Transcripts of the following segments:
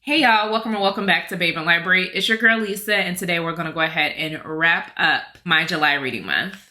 Hey y'all, welcome back to Babeinlibrary. It's your girl Lisa, and today we're gonna go ahead and wrap up my July reading month.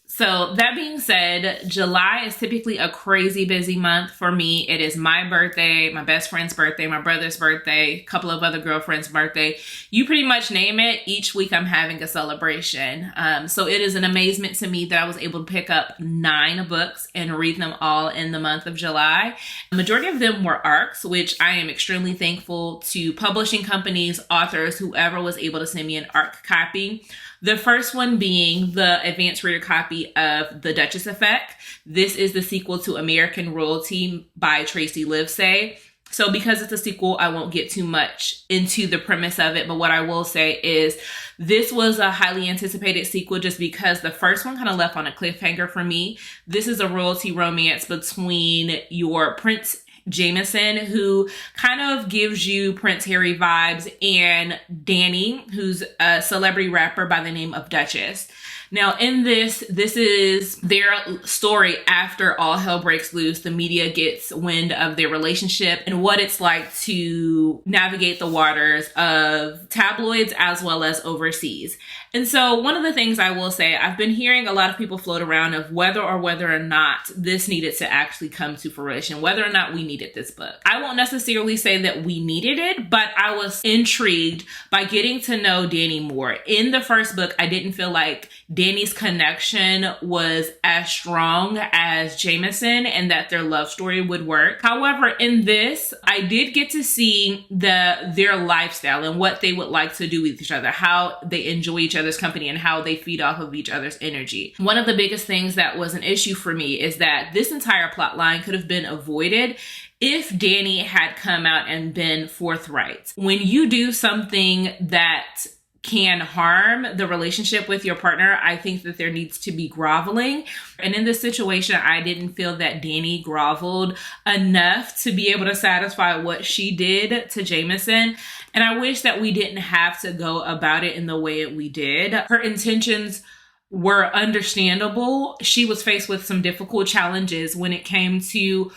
So that being said, July is typically a crazy busy month for me. It is my birthday, my best friend's birthday, my brother's birthday, a couple of other girlfriends' birthday. You pretty much name it. Each week I'm having a celebration. So it is an amazement to me that I was able to pick up 9 books and read them all in the month of July. The majority of them were ARCs, which I am extremely thankful to publishing companies, authors, whoever was able to send me an ARC copy. The first one being the advanced reader copy of The Duchess Effect. This is the sequel to American Royalty by Tracy Livesay. So because it's a sequel, I won't get too much into the premise of it. But what I will say is this was a highly anticipated sequel just because the first one kind of left on a cliffhanger for me. This is a royalty romance between your Prince Jameson, who kind of gives you Prince Harry vibes, and Danny, who's a celebrity rapper by the name of Duchess. Now in this is their story after all hell breaks loose. The media gets wind of their relationship and what it's like to navigate the waters of tabloids as well as overseas. And so one of the things I will say, I've been hearing a lot of people float around of whether or not this needed to actually come to fruition, whether or not we needed this book. I won't necessarily say that we needed it, but I was intrigued by getting to know Danny more. In the first book, I didn't feel like Danny's connection was as strong as Jameson and that their love story would work. However, in this, I did get to see their lifestyle and what they would like to do with each other, how they enjoy each other's company and how they feed off of each other's energy. One of the biggest things that was an issue for me is that this entire plot line could have been avoided if Danny had come out and been forthright. When you do something that can harm the relationship with your partner, I think that there needs to be groveling. And in this situation, I didn't feel that Danny groveled enough to be able to satisfy what she did to Jameson. And I wish that we didn't have to go about it in the way we did. Her intentions were understandable. She was faced with some difficult challenges when it came to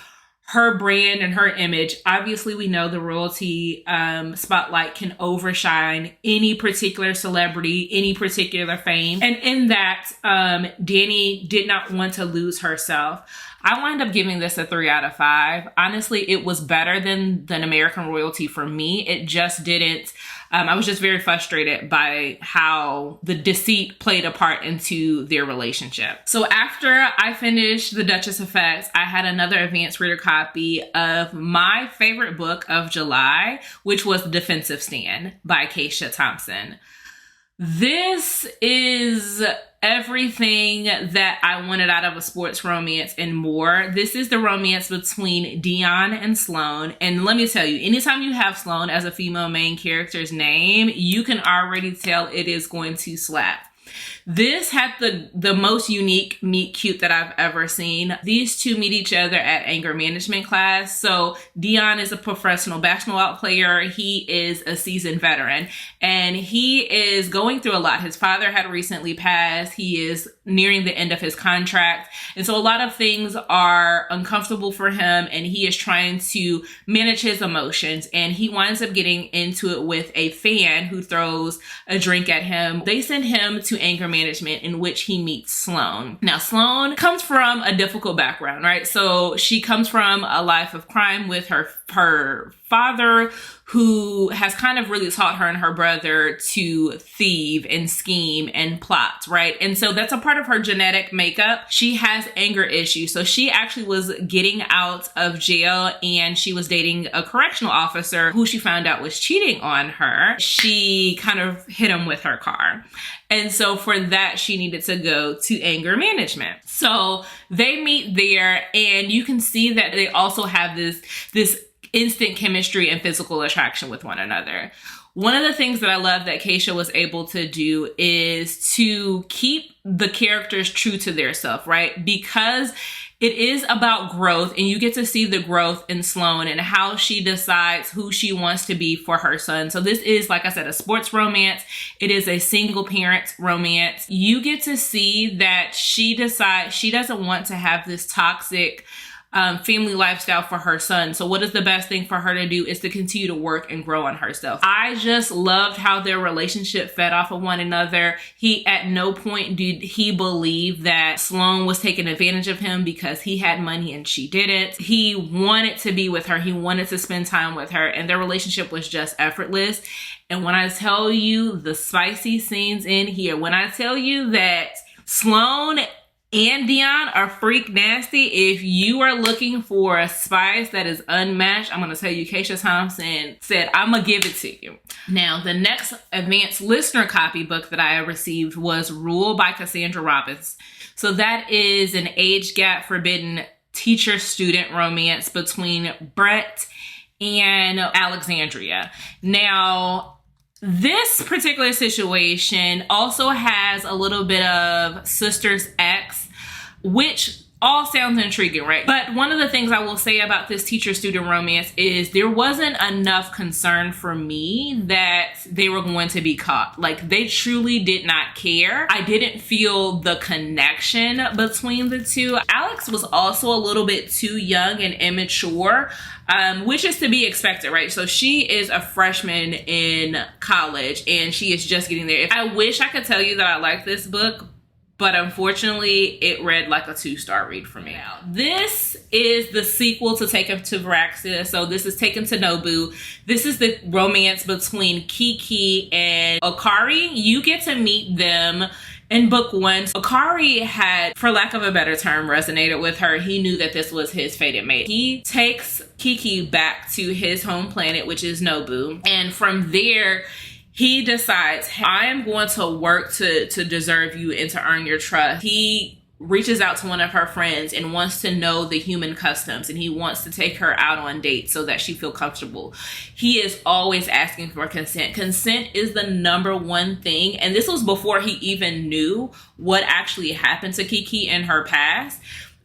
her brand and her image. Obviously, we know the royalty spotlight can overshine any particular celebrity, any particular fame. And in that, Danny did not want to lose herself. I wound up giving this a 3 out of 5. Honestly, it was better than American Royalty for me. It just didn't. I was just very frustrated by how the deceit played a part into their relationship. So after I finished The Duchess Effect, I had another advanced reader copy of my favorite book of July, which was The Defensive Stand by Keisha Thompson. This is everything that I wanted out of a sports romance and more. This is the romance between Dion and Sloane. And let me tell you, anytime you have Sloane as a female main character's name, you can already tell it is going to slap. This had the most unique meet cute that I've ever seen. These two meet each other at anger management class. So Dion is a professional basketball player. He is a seasoned veteran and he is going through a lot. His father had recently passed. He is nearing the end of his contract. And so a lot of things are uncomfortable for him and he is trying to manage his emotions. And he winds up getting into it with a fan who throws a drink at him. They send him to anger management, in which he meets Sloane. Now, Sloane comes from a difficult background, right? So she comes from a life of crime with her father, who has kind of really taught her and her brother to thieve and scheme and plot, right? And so that's a part of her genetic makeup. She has anger issues. So she actually was getting out of jail and she was dating a correctional officer who she found out was cheating on her. She kind of hit him with her car. And so for that, she needed to go to anger management. So they meet there and you can see that they also have this instant chemistry and physical attraction with one another. One of the things that I love that Keisha was able to do is to keep the characters true to their self, right? Because it is about growth and you get to see the growth in Sloane and how she decides who she wants to be for her son. So this is, like I said, a sports romance. It is a single parent romance. You get to see that she decides she doesn't want to have this toxic family lifestyle for her son. So what is the best thing for her to do is to continue to work and grow on herself. I just loved how their relationship fed off of one another. He at no point did he believe that Sloane was taking advantage of him because he had money and she didn't. He wanted to be with her. He wanted to spend time with her, and their relationship was just effortless. And when I tell you the spicy scenes in here, when I tell you that Sloane and Dion are freak nasty, if you are looking for a spice that is unmatched, I'm going to tell you, Keisha Thompson said, I'm going to give it to you. Now, the next advanced listener copy book that I received was Rule by Cassandra Robbins. So that is an age gap forbidden teacher-student romance between Brett and Alexandria. Now, this particular situation also has a little bit of Sister's X, which all sounds intriguing, right? But one of the things I will say about this teacher-student romance is there wasn't enough concern for me that they were going to be caught. Like, they truly did not care. I didn't feel the connection between the two. Alex was also a little bit too young and immature, which is to be expected, right? So she is a freshman in college and she is just getting there. I wish I could tell you that I like this book, but unfortunately, it read like a 2-star read for me. Now, this is the sequel to Taken to Viraxia. So this is Taken to Nobu. This is the romance between Kiki and Akari. You get to meet them in book 1. Akari had, for lack of a better term, resonated with her. He knew that this was his fated mate. He takes Kiki back to his home planet, which is Nobu. And from there, he decides, I am going to work to deserve you and to earn your trust. He reaches out to one of her friends and wants to know the human customs, and he wants to take her out on dates so that she feels comfortable. He is always asking for consent. Consent is the number one thing. And this was before he even knew what actually happened to Kiki in her past.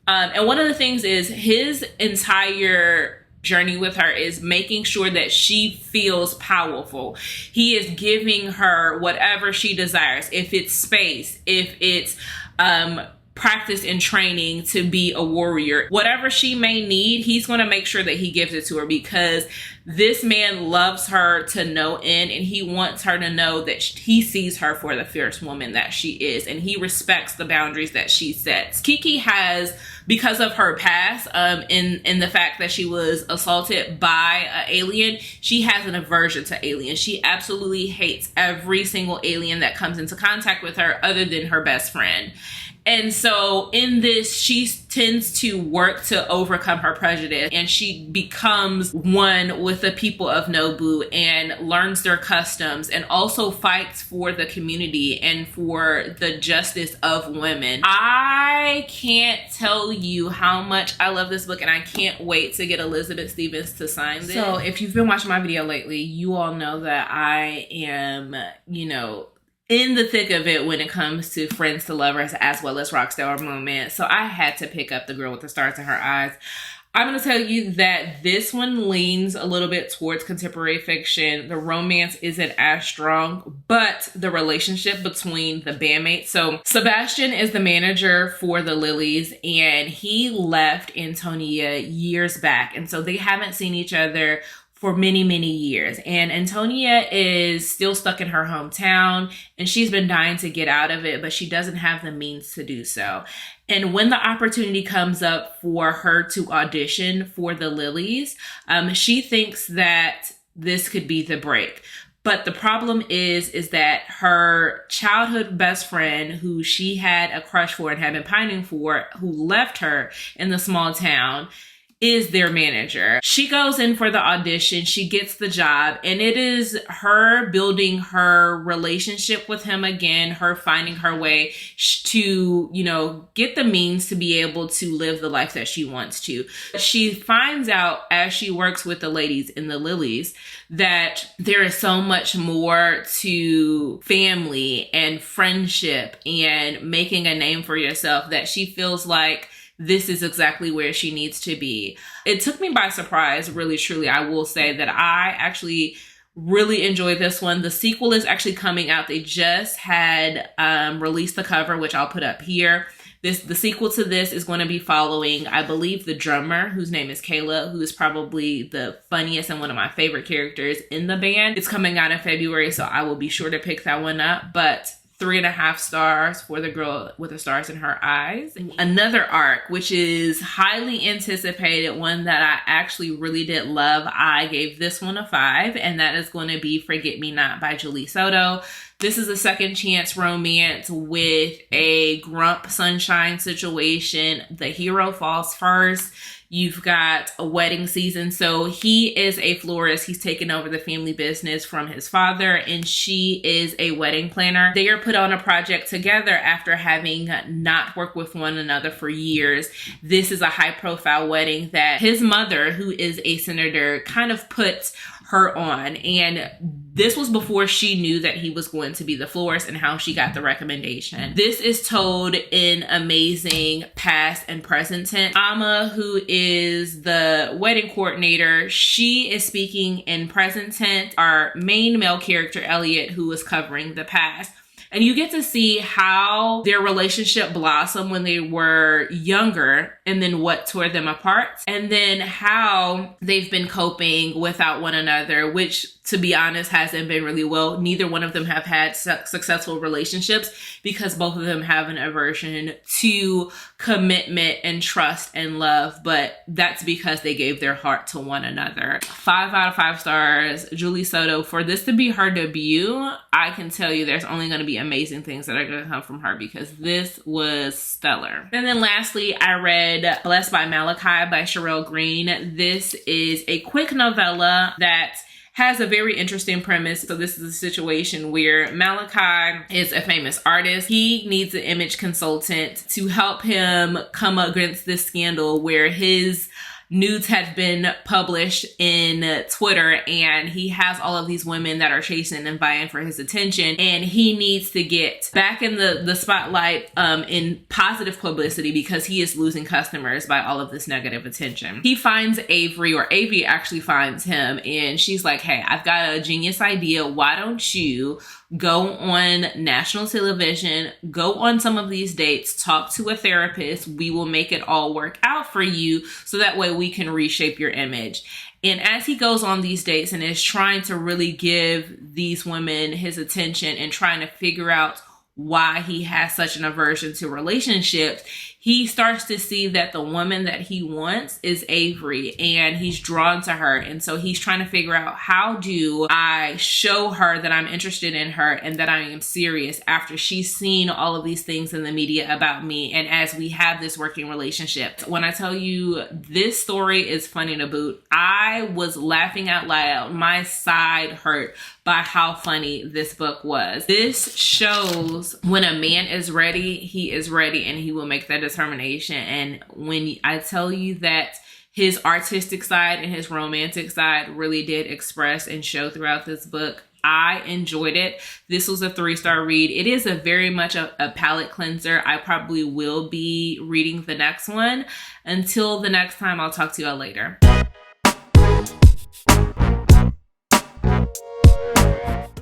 And one of the things is his entire journey with her is making sure that she feels powerful. He is giving her whatever she desires. If it's space, if it's practice and training to be a warrior, whatever she may need, he's going to make sure that he gives it to her, because this man loves her to no end, and he wants her to know that he sees her for the fierce woman that she is, and he respects the boundaries that she sets. Kiki has, because of her past, in the fact that she was assaulted by an alien, she has an aversion to aliens. She absolutely hates every single alien that comes into contact with her other than her best friend. And so in this, she tends to work to overcome her prejudice, and she becomes one with the people of Nobu and learns their customs, and also fights for the community and for the justice of women. I can't tell you how much I love this book, and I can't wait to get Elizabeth Stevens to sign this. So if you've been watching my video lately, you all know that I am, in the thick of it when it comes to friends to lovers as well as rockstar romance. So I had to pick up The Girl with the Stars in Her Eyes. I'm going to tell you that this one leans a little bit towards contemporary fiction. The romance isn't as strong, but the relationship between the bandmates. So Sebastian is the manager for the Lilies, and he left Antonia years back. And so they haven't seen each other for many, many years. And Antonia is still stuck in her hometown, and she's been dying to get out of it, but she doesn't have the means to do so. And when the opportunity comes up for her to audition for the Lilies, she thinks that this could be the break. But the problem is that her childhood best friend, who she had a crush for and had been pining for, who left her in the small town, is their manager. She goes in for the audition, she gets the job, and it is her building her relationship with him again, her finding her way to, get the means to be able to live the life that she wants to. She finds out as she works with the ladies in the Lilies that there is so much more to family and friendship and making a name for yourself, that she feels like this is exactly where she needs to be. It took me by surprise, really, truly. I will say that I actually really enjoyed this one. The sequel is actually coming out. They just had released the cover, which I'll put up here. The sequel to this is going to be following, I believe, the drummer, whose name is Kayla, who is probably the funniest and one of my favorite characters in the band. It's coming out in February, so I will be sure to pick that one up. But 3.5 stars for the girl with the stars in her eyes. Another arc, which is highly anticipated, one that I actually really did love. I gave this one a 5, and that is going to be Forget Me Not by Julie Soto. This is a second chance romance with a grump sunshine situation. The hero falls first. You've got a wedding season. So he is a florist. He's taken over the family business from his father, and she is a wedding planner. They are put on a project together after having not worked with one another for years. This is a high profile wedding that his mother, who is a senator, kind of puts her on. And this was before she knew that he was going to be the florist and how she got the recommendation. This is told in amazing past and present tense. Amma, who is the wedding coordinator, she is speaking in present tense. Our main male character, Elliot, who is covering the past. And you get to see how their relationship blossomed when they were younger and then what tore them apart. And then how they've been coping without one another, which, to be honest, hasn't been really well. Neither one of them have had successful relationships because both of them have an aversion to commitment and trust and love. But that's because they gave their heart to one another. 5 out of 5 stars. Julie Soto, for this to be her debut, I can tell you there's only going to be amazing things that are going to come from her because this was stellar. And then lastly, I read Blessed by Malachi by Sherelle Green. This is a quick novella that has a very interesting premise. So this is a situation where Malachi is a famous artist. He needs an image consultant to help him come against this scandal where his nudes have been published in Twitter, and he has all of these women that are chasing and vying for his attention, and he needs to get back in the spotlight in positive publicity because he is losing customers by all of this negative attention. He finds Avery, or Avery actually finds him, and she's like, hey, I've got a genius idea. Why don't you go on national television, go on some of these dates, talk to a therapist. We will make it all work out for you so that way we can reshape your image. And as he goes on these dates and is trying to really give these women his attention and trying to figure out why he has such an aversion to relationships, he starts to see that the woman that he wants is Avery, and he's drawn to her. And so he's trying to figure out, how do I show her that I'm interested in her and that I am serious after she's seen all of these things in the media about me, and as we have this working relationship. When I tell you this story is funny to boot, I was laughing out loud. My side hurt by how funny this book was. This shows when a man is ready, he is ready, and he will make that determination. And when I tell you that his artistic side and his romantic side really did express and show throughout this book, I enjoyed it. This was a 3-star read. It is a very much a palate cleanser. I probably will be reading the next one. Until the next time, I'll talk to y'all later.